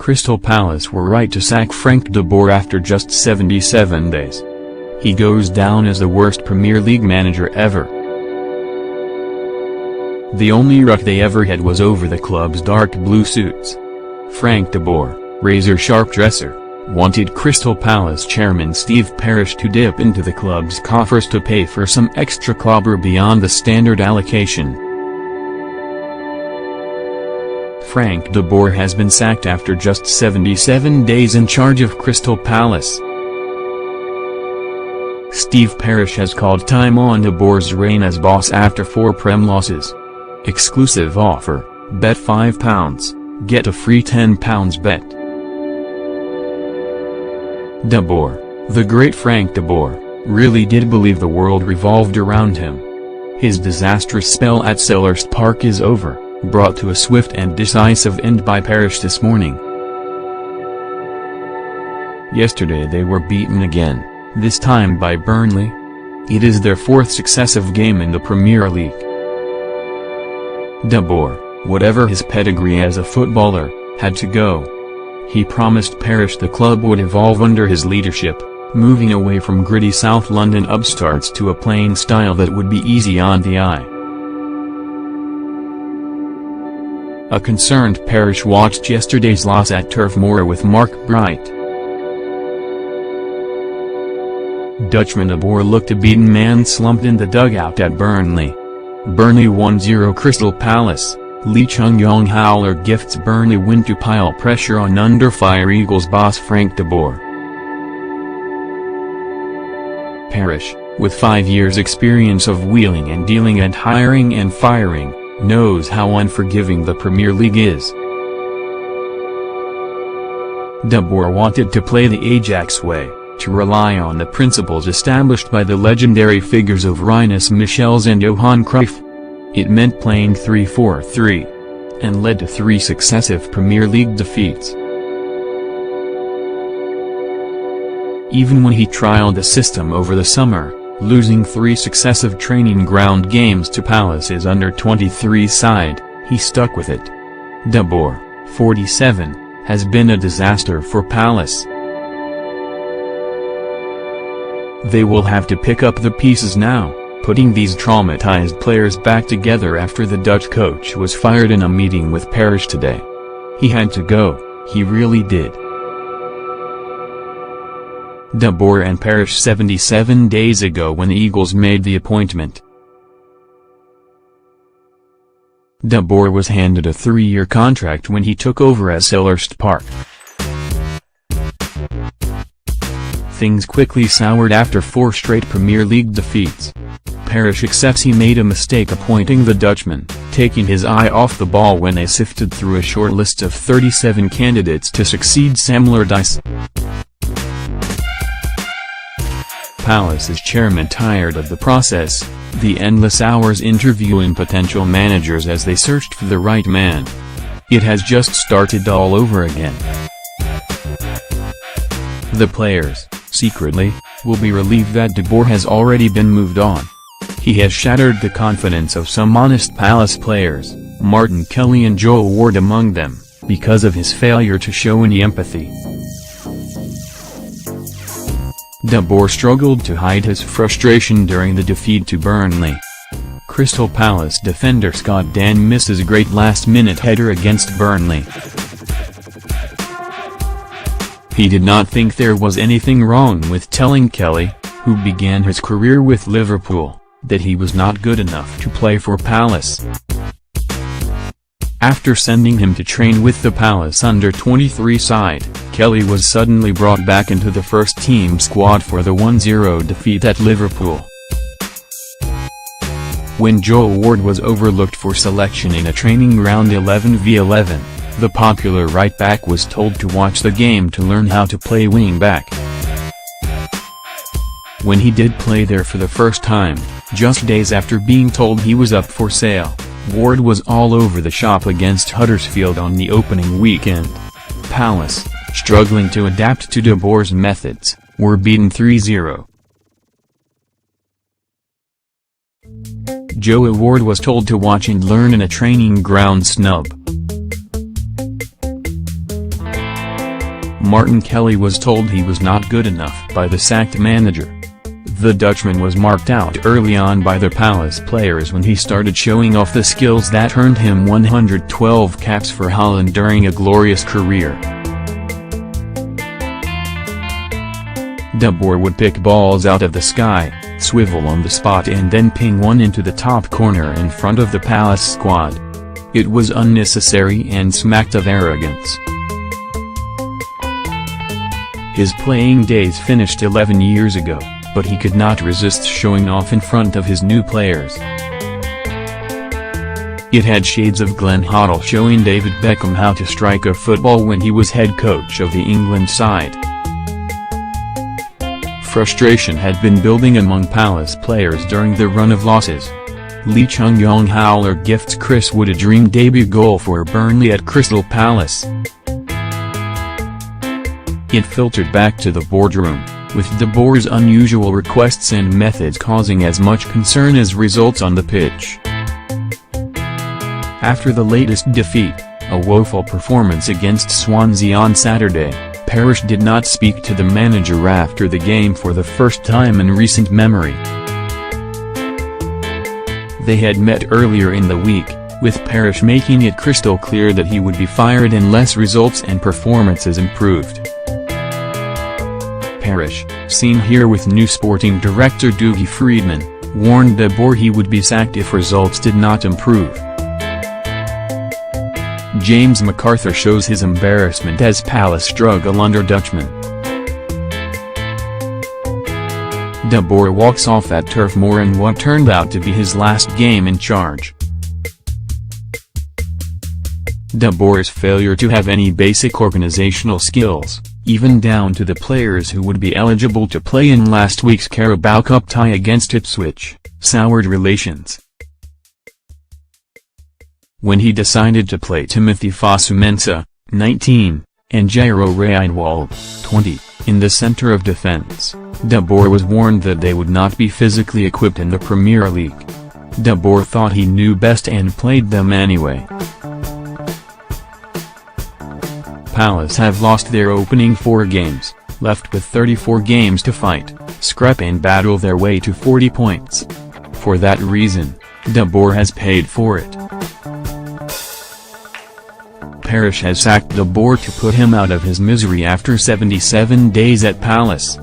Crystal Palace were right to sack Frank de Boer after just 77 days. He goes down as the worst Premier League manager ever. The only ruck they ever had was over the club's dark blue suits. Frank de Boer, razor-sharp dresser, wanted Crystal Palace chairman Steve Parish to dip into the club's coffers to pay for some extra clobber beyond the standard allocation. Frank de Boer has been sacked after just 77 days in charge of Crystal Palace. Steve Parish has called time on de Boer's reign as boss after 4 Prem losses. Exclusive offer: bet £5, get a free £10 bet. De Boer, the great Frank de Boer, really did believe the world revolved around him. His disastrous spell at Selhurst Park is over, brought to a swift and decisive end by Parish this morning. Yesterday they were beaten again, this time by Burnley. It is their 4th successive game in the Premier League. De Boer, whatever his pedigree as a footballer, had to go. He promised Parish the club would evolve under his leadership, moving away from gritty South London upstarts to a playing style that would be easy on the eye. A concerned Parish watched yesterday's loss at Turf Moor with Mark Bright. Dutchman de Boer looked a beaten man slumped in the dugout at Burnley. Burnley 1-0 Crystal Palace. Lee Chung-yong Howler gifts Burnley win to pile pressure on under-fire Eagles boss Frank de Boer. Parish, with 5 years' experience of wheeling and dealing and hiring and firing, knows how unforgiving the Premier League is. De Boer wanted to play the Ajax way, to rely on the principles established by the legendary figures of Rinus Michels and Johan Cruyff. It meant playing 3-4-3, and led to 3 successive Premier League defeats. Even when he trialed the system over the summer, losing 3 successive training ground games to Palace's under-23 side, he stuck with it. De Boer, 47, has been a disaster for Palace. They will have to pick up the pieces now, putting these traumatized players back together after the Dutch coach was fired in a meeting with Parish today. He had to go, he really did. De Boer and Parish 77 days ago when the Eagles made the appointment. De Boer was handed a 3-year contract when he took over at Selhurst Park. Things quickly soured after 4 straight Premier League defeats. Parish accepts he made a mistake appointing the Dutchman, taking his eye off the ball when they sifted through a short list of 37 candidates to succeed Sam Allardyce. Palace's chairman tired of the process, the endless hours interviewing potential managers as they searched for the right man. It has just started all over again. The players, secretly, will be relieved that De Boer has already been moved on. He has shattered the confidence of some honest Palace players, Martin Kelly and Joe Ward among them, because of his failure to show any empathy. De Boer struggled to hide his frustration during the defeat to Burnley. Crystal Palace defender Scott Dann misses a great last-minute header against Burnley. He did not think there was anything wrong with telling Kelly, who began his career with Liverpool, that he was not good enough to play for Palace. After sending him to train with the Palace under-23 side, Kelly was suddenly brought back into the first-team squad for the 1-0 defeat at Liverpool. When Joe Ward was overlooked for selection in a training round 11v11, the popular right-back was told to watch the game to learn how to play wing-back. When he did play there for the first time, just days after being told he was up for sale, Ward was all over the shop against Huddersfield on the opening weekend. Palace, struggling to adapt to De Boer's methods, were beaten 3-0. Joe Ward was told to watch and learn in a training ground snub. Martin Kelly was told he was not good enough by the sacked manager. The Dutchman was marked out early on by the Palace players when he started showing off the skills that earned him 112 caps for Holland during a glorious career. De Boer would pick balls out of the sky, swivel on the spot and then ping one into the top corner in front of the Palace squad. It was unnecessary and smacked of arrogance. His playing days finished 11 years ago, but he could not resist showing off in front of his new players. It had shades of Glenn Hoddle showing David Beckham how to strike a football when he was head coach of the England side. Frustration had been building among Palace players during the run of losses. Lee Chung-yong Howler gifts Chris Wood a dream debut goal for Burnley at Crystal Palace. It filtered back to the boardroom, with De Boer's unusual requests and methods causing as much concern as results on the pitch. After the latest defeat, a woeful performance against Swansea on Saturday, Parish did not speak to the manager after the game for the first time in recent memory. They had met earlier in the week, with Parish making it crystal clear that he would be fired unless results and performances improved. Parish, seen here with new sporting director Dougie Freedman, warned De Boer he would be sacked if results did not improve. James MacArthur shows his embarrassment as Palace struggle under Dutchman. De Boer walks off at Turf Moor in what turned out to be his last game in charge. De Boer's failure to have any basic organizational skills, even down to the players who would be eligible to play in last week's Carabao Cup tie against Ipswich, soured relations. When he decided to play Timothy Fosu-Mensah, 19, and Jairo Reinwald, 20, in the centre of defence, De Boer was warned that they would not be physically equipped in the Premier League. De Boer thought he knew best and played them anyway. Palace have lost their opening 4 games, left with 34 games to fight, scrap and battle their way to 40 points. For that reason, De Boer has paid for it. Parish has sacked De Boer to put him out of his misery after 77 days at Palace.